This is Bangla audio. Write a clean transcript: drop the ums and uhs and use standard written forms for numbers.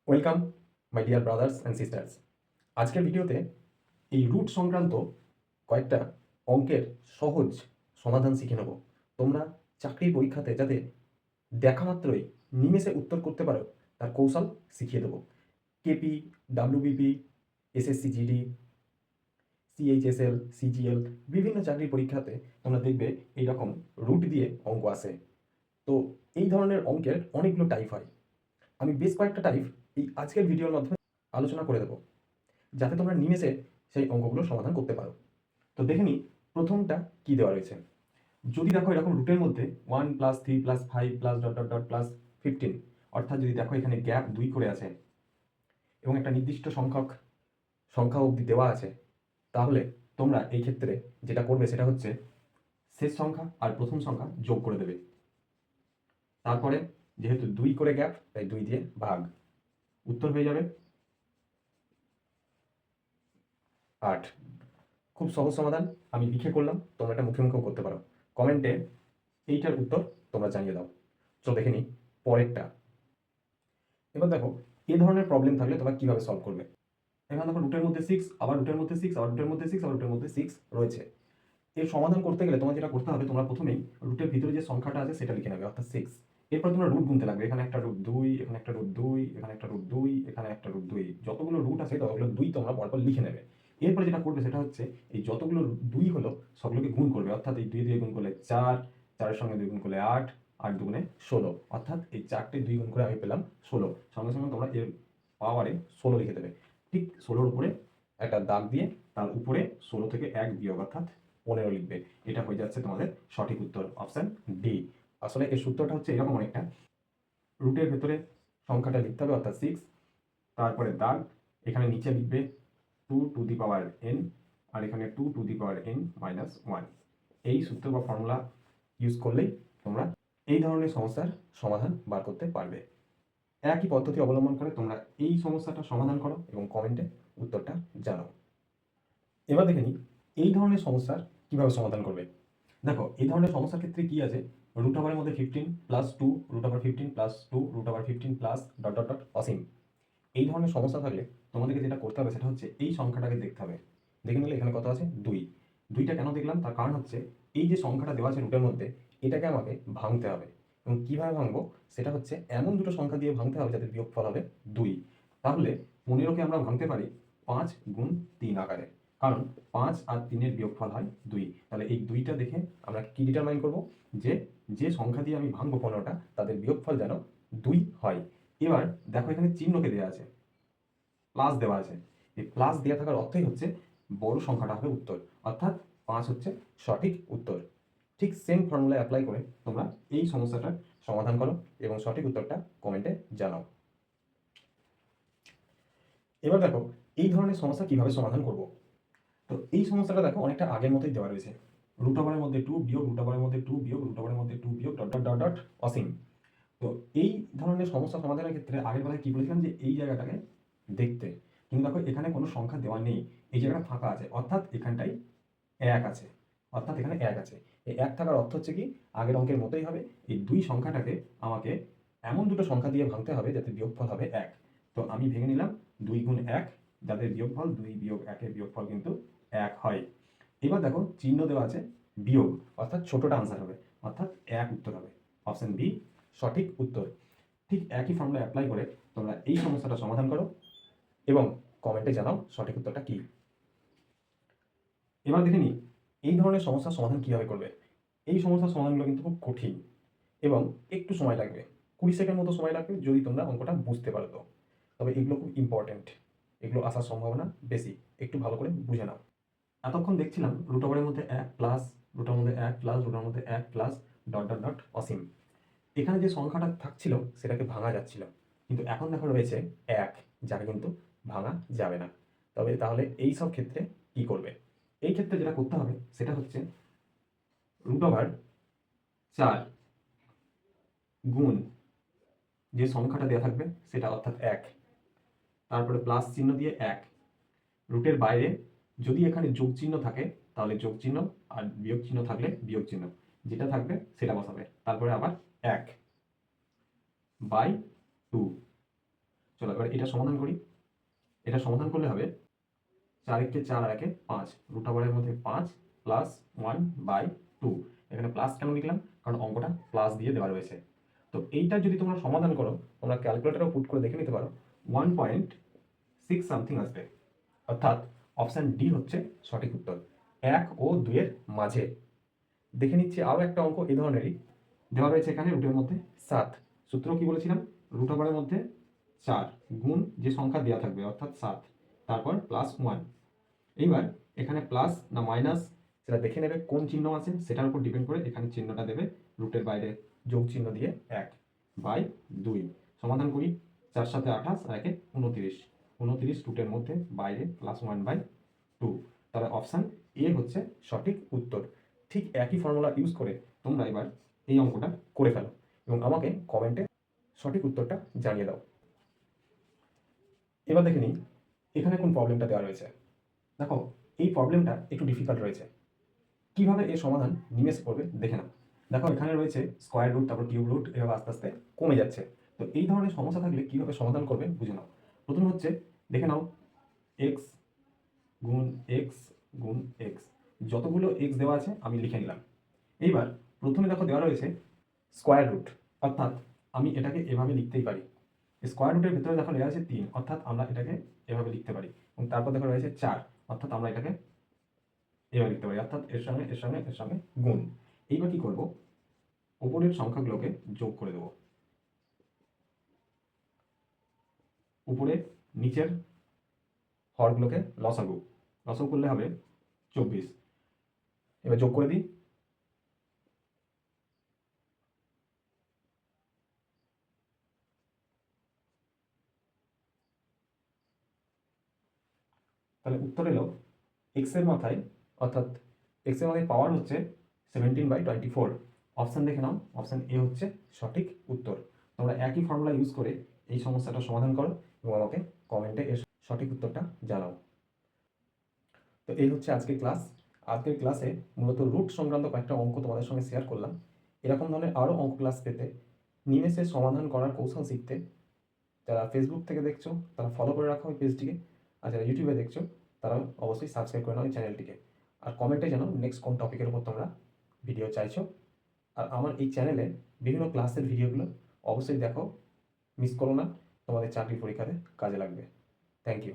Welcome my dear brothers and sisters. আজকের ভিডিওতে এই রুট সংক্রান্ত কয়েকটা অঙ্কের সহজ সমাধান শিখে নেব। তোমরা চাকরির পরীক্ষাতে যাতে দেখা মাত্রই নিমেষে উত্তর করতে পারো তার কৌশল শিখিয়ে দেবো। KP, WBP, SSC GD, CHSL, CGL বিভিন্ন চাকরির পরীক্ষাতে তোমরা দেখবে এইরকম রুট দিয়ে অঙ্ক আসে। তো এই ধরনের অঙ্কের অনেকগুলো টাইপ হয়। আমি বেশ কয়েকটা টাইপ এই আজকের ভিডিওর মাধ্যমে আলোচনা করে দেবো, যাতে তোমরা নিমেষে সেই অঙ্কগুলো সমাধান করতে পারো। তো দেখে নিই প্রথমটা কি দেওয়া রয়েছে। যদি দেখো এরকম রুটের মধ্যে 1 + 3 + 5 + ডট ডট ডট প্লাস 15, অর্থাৎ যদি দেখো এখানে গ্যাপ 2 করে আছে এবং একটা নির্দিষ্ট সংখ্যা অবধি দেওয়া আছে, তাহলে তোমরা এই ক্ষেত্রে যেটা করবে সেটা হচ্ছে শেষ সংখ্যা আর প্রথম সংখ্যা যোগ করে দেবে। তারপরে যেহেতু 2 করে গ্যাপ, তাই 2 দিয়ে ভাগ, উত্তর হয়ে যাবে 8। খুব সহজ সমাধান, আমি লিখে করলাম, তোমরা এটা মুখে মুখেও করতে পারো। কমেন্টে এইটার উত্তর তোমরা জানিয়ে দাও। চলো দেখে নিই পরেরটা। এবার দেখো এই ধরনের প্রবলেম থাকলে তোমরা কিভাবে সলভ করবে। এখানে দেখো রুটের মধ্যে 6, আবার রুটের মধ্যে 6, আবার রুটের মধ্যে 6, আবার রুটের মধ্যে 6 রয়েছে। এর সমাধান করতে গেলে তোমার যেটা করতে হবে, তোমরা প্রথমেই রুটের ভিতরে যে সংখ্যাটা আছে সেটা লিখে নেবে, অর্থাৎ 6। এরপর তোমরা রুট গুনতে লাগবে। এখানে একটা রুট 2, এখানে একটা রুট 2, এখানে একটা রুট 2, এখানে একটা রুট 2, যতগুলো রুট আছে ততগুলো 2 তোমরা পরপর লিখে নেবে। এরপরে যেটা করবে সেটা হচ্ছে এই যতগুলো 2 হলো সবগুলোকে গুণ করবে, অর্থাৎ এই 2 দিয়ে গুণ করলে 4, 4 এর সঙ্গে 2 গুণ করলে 8, 8 দুগুণে 16, অর্থাৎ এই 4টে 2 গুণ করে আমি পেলাম 16। সঙ্গে সঙ্গে তোমরা এর পাওয়ারে 16 লিখে দেবে। ঠিক 16-র উপরে একটা দাগ দিয়ে তার উপরে 16 থেকে 1 বিয়োগ, অর্থাৎ 15 লিখবে। এটা হয়ে যাচ্ছে তোমাদের সঠিক উত্তর, অপশন ডি। আসলে এর সূত্রটা হচ্ছে এরকম অনেকটা, রুটের ভেতরে সংখ্যাটা লিখতে হবে, অর্থাৎ 6, তারপরে দাগ, এখানে নিচে লিখবে 2n, আর এখানে 2n - 1। এই সূত্র বা ফর্মুলা ইউজ করলেই তোমরা এই ধরনের সমস্যার সমাধান বার করতে পারবে। একই পদ্ধতি অবলম্বন করে তোমরা এই সমস্যাটা সমাধান করো এবং কমেন্টে উত্তরটা জানাও। এবার দেখে নিই এই ধরনের সমস্যার কিভাবে সমাধান করবে। দেখো এই ধরনের সমস্যার ক্ষেত্রে কি আছে, রুট ওভারের মধ্যে 15 + 2, root over 15 + 2, root over 15 plus dot dot dot অসীম। এই ধরনের সমস্যা থাকলে তোমাদেরকে যেটা করতে হবে সেটা হচ্ছে এই সংখ্যাটাকে দেখতে হবে। দেখে নিলে এখানে কত আছে, 2। 2টা কেন দেখলাম, তার কারণ হচ্ছে এই যে সংখ্যাটা দেওয়া আছে রুটের মধ্যে, এটাকে আমাকে ভাঙতে হবে। এবং কিভাবে ভাঙবো সেটা হচ্ছে এমন দুটো সংখ্যা দিয়ে ভাঙতে হবে যাদের বিয়োগফল হবে 2। তাহলে 15কে আমরা ভাঙতে পারি 5 গুণ 3 আকারে, কারণ 5 আর 3-এর বিয়োগফল হয় 2। তাহলে এই 2টা দেখে আমরা কি ডিটারমাইন করব, যে যে সংখ্যা দিয়ে আমি ভাঙবো 15টা তাদের বিয়োগফল যেন 2 হয়। এবার দেখো এখানে চিহ্নকে দেওয়া আছে, প্লাস দেওয়া আছে। এই প্লাস দেওয়া থাকার অর্থই হচ্ছে বড় সংখ্যাটা হবে উত্তর, অর্থাৎ 5 হচ্ছে সঠিক উত্তর। ঠিক সেম ফর্মুলা অ্যাপ্লাই করে তোমরা এই সমস্যাটার সমাধান করো এবং সঠিক উত্তরটা কমেন্টে জানাও। এবার দেখো এই ধরনের সমস্যা কিভাবে সমাধান করব। তো এই সমস্যাটা দেখো অনেকটা আগের মতোই দেওয়া রয়েছে, রুট ওভারের মধ্যে 2 বিয়োগ, রুট ওভারের মধ্যে 2 বিয়োগ, রুট ওভারের মধ্যে 2 বিয়োগ, ডট ডট ডট ডট অসীম। তো এই ধরনের সমস্যা সমাধানের ক্ষেত্রে আগের কথায় কি বলেছিলাম, যে এই জায়গাটাকে দেখতে, কিন্তু দেখো এখানে কোনো সংখ্যা দেওয়া নেই, এই জায়গাটা ফাঁকা আছে, অর্থাৎ এখানটাই 1 আছে, অর্থাৎ এখানে 1 আছে। এই 1 থাকার অর্থ হচ্ছে কি, আগের অঙ্কের মতোই হবে, এই 2 সংখ্যাটাকে আমাকে এমন দুটো সংখ্যা দিয়ে ভাঙতে হবে যাতে বিয়োগফল হবে 1। তো আমি ভেঙে নিলাম 2 গুণ 1, যাদের বিয়োগফল 2 বিয়োগ 1-এর বিয়োগফল কিন্তু 1 হয়। এবার দেখো চিহ্ন দেওয়া আছে বিয়োগ, অর্থাৎ ছোটটা আনসার হবে, অর্থাৎ 1 উত্তর হবে, অপশন বি সঠিক উত্তর। ঠিক একই ফর্মুলা অ্যাপ্লাই করে তোমরা এই সমস্যাটা সমাধান করো এবং কমেন্টে জানাও সঠিক উত্তরটা কি। এবার দেখে নিই এই ধরনের সমস্যার সমাধান কিভাবে করবে। এই সমস্যার সমাধানগুলো কিন্তু খুব কঠিন এবং একটু সময় লাগবে, 20 সেকেন্ড মতো সময় লাগবে যদি তোমরা অঙ্কটা বুঝতে পারো। তো তবে এগুলো খুব ইম্পর্টেন্ট, এগুলো আসার সম্ভাবনা বেশি, একটু ভালো করে বুঝে নাও। এতক্ষণ দেখছিলাম রুট ওভারের মধ্যে 1 প্লাস, রুটের মধ্যে 1 প্লাস, রুটের মধ্যে 1 প্লাস, ডট ডট ডট অসীম। এখানে যে সংখ্যাটা থাকছিল সেটাকে ভাঙা যাচ্ছিল, কিন্তু এখন দেখো রয়েছে 1, যাকে কিন্তু ভাঙা যাবে না। তবে তাহলে এই সব ক্ষেত্রে কি করবে, এই ক্ষেত্রে যেটা করতে হবে সেটা হচ্ছে রুট ওভার 4 গুণ যে সংখ্যাটা দেওয়া থাকবে সেটা, অর্থাৎ 1, তারপরে প্লাস চিহ্ন দিয়ে 1, রুটের বাইরে যদি এখানে যোগ চিহ্ন থাকে তাহলে যোগ চিহ্ন, আর বিয়োগ চিহ্ন থাকলে বিয়োগ চিহ্ন, যেটা থাকবে সেটা বসাবে, তারপরে আবার 1/2। চলো এবার এটা সমাধান করি। এটা সমাধান করলে হবে 4 একে 4 আর একে 5, রুট ওভারের মধ্যে 5 প্লাস 1/2। এখানে প্লাস কেন লিখলাম? কারণ অঙ্কটা প্লাস দিয়ে দেওয়া রয়েছে। তো এইটা যদি তোমরা সমাধান করো, তোমরা ক্যালকুলেটরেও পুট করে দেখে নিতে পারো, 1.6 সামথিং আসবে। অর্থাৎ অপশান ডি হচ্ছে সঠিক উত্তর, 1 ও 2 এর মাঝে। দেখে নিচ্ছি আরও একটা অঙ্ক এই ধরনেরই দেওয়া রয়েছে। এখানে রুটের মধ্যে 7, সূত্র কি বলেছিলাম? রুট ওভারের মধ্যে 4 গুণ যে সংখ্যা দেওয়া থাকবে অর্থাৎ 7, তারপর প্লাস 1। এইবার এখানে প্লাস না মাইনাস সেটা দেখে নেবে, কোন চিহ্ন আছে সেটার উপর ডিপেন্ড করে এখানে চিহ্নটা দেবে। রুটের বাইরে যোগ চিহ্ন দিয়ে 1/2 সমাধান করি। 4 সাথে 28 আর একে 29, 29 রুটের মধ্যে বাইরে প্লাস 1/2। তবে অপশান এ হচ্ছে সঠিক উত্তর। ঠিক একই ফর্মুলা ইউজ করে তোমরা এবার এই অঙ্কটা করে ফেলো এবং আমাকে কমেন্টে সঠিক উত্তরটা জানিয়ে দাও। এবার দেখে নিই এখানে কোন প্রবলেমটা দেওয়া রয়েছে। দেখো এই প্রবলেমটা একটু ডিফিকাল্ট রয়েছে। কিভাবে এর সমাধান নিমেষে করবে দেখে নাও। দেখো এখানে রয়েছে স্কোয়ার রুট, তারপর কিউব রুট, এভাবে আস্তে আস্তে কমে যাচ্ছে। তো এই ধরনের সমস্যা থাকলে কিভাবে সমাধান করবে বুঝে নাও। প্রথমে হচ্ছে দেখে নাও এক্স গুণ এক্স গুণ এক্স, যতগুলো এক্স দেওয়া আছে আমি লিখে নিলাম। এইবার প্রথমে দেখো দেওয়া রয়েছে স্কোয়ার রুট, অর্থাৎ আমি এটাকে এভাবে লিখতেই পারি। স্কোয়ার রুটের ভিতরে দেখো দেওয়া আছে 3, অর্থাৎ আমরা এটাকে এভাবে লিখতে পারি। এবং তারপর দেখো রয়েছে 4, অর্থাৎ আমরা এটাকে এভাবে লিখতে পারি, অর্থাৎ এর সঙ্গে এর সঙ্গে এর সঙ্গে গুণ। এইবার কি করব? উপরের সংখ্যাগুলোকে যোগ করে দেব, উপরে নিচের হরগুলোকে লসাগু, লসাগু করলে হবে 24। এবার যোগ করে দিই। তাহলে উত্তর এলো এক্স এর মাথায়, অর্থাৎ এক্স এর মাথায় পাওয়ার হচ্ছে 17/24। অপশান দেখে নাও, অপশান এ হচ্ছে সঠিক উত্তর। তোমরা একই ফর্মুলা ইউজ করে এই সমস্যাটা সমাধান করো এবং আমাকে কমেন্টে এর সঠিক উত্তরটা জানাও। তো এই হচ্ছে আজকের ক্লাস। আজকের ক্লাসে মূলত রুট সংক্রান্ত কয়েকটা অঙ্ক তোমাদের সঙ্গে শেয়ার করলাম। এরকম ধরনের আরও অঙ্ক ক্লাস পেতে, নিমেষে সমাধান করার কৌশল শিখতে, যারা ফেসবুক থেকে দেখছো তারা ফলো করে রাখো ওই পেজটিকে, আর যারা ইউটিউবে দেখছো তারা অবশ্যই সাবস্ক্রাইব করে নাও এই চ্যানেলটিকে। আর কমেন্টে জানাও নেক্সট কোন টপিকের উপর তোমরা ভিডিও চাইছো। আর আমার এই চ্যানেলে বিভিন্ন ক্লাসের ভিডিওগুলো অবশ্যই দেখো, মিস করো না, তোমাদের চাকরি পরীক্ষাতে কাজে লাগবে। Thank you.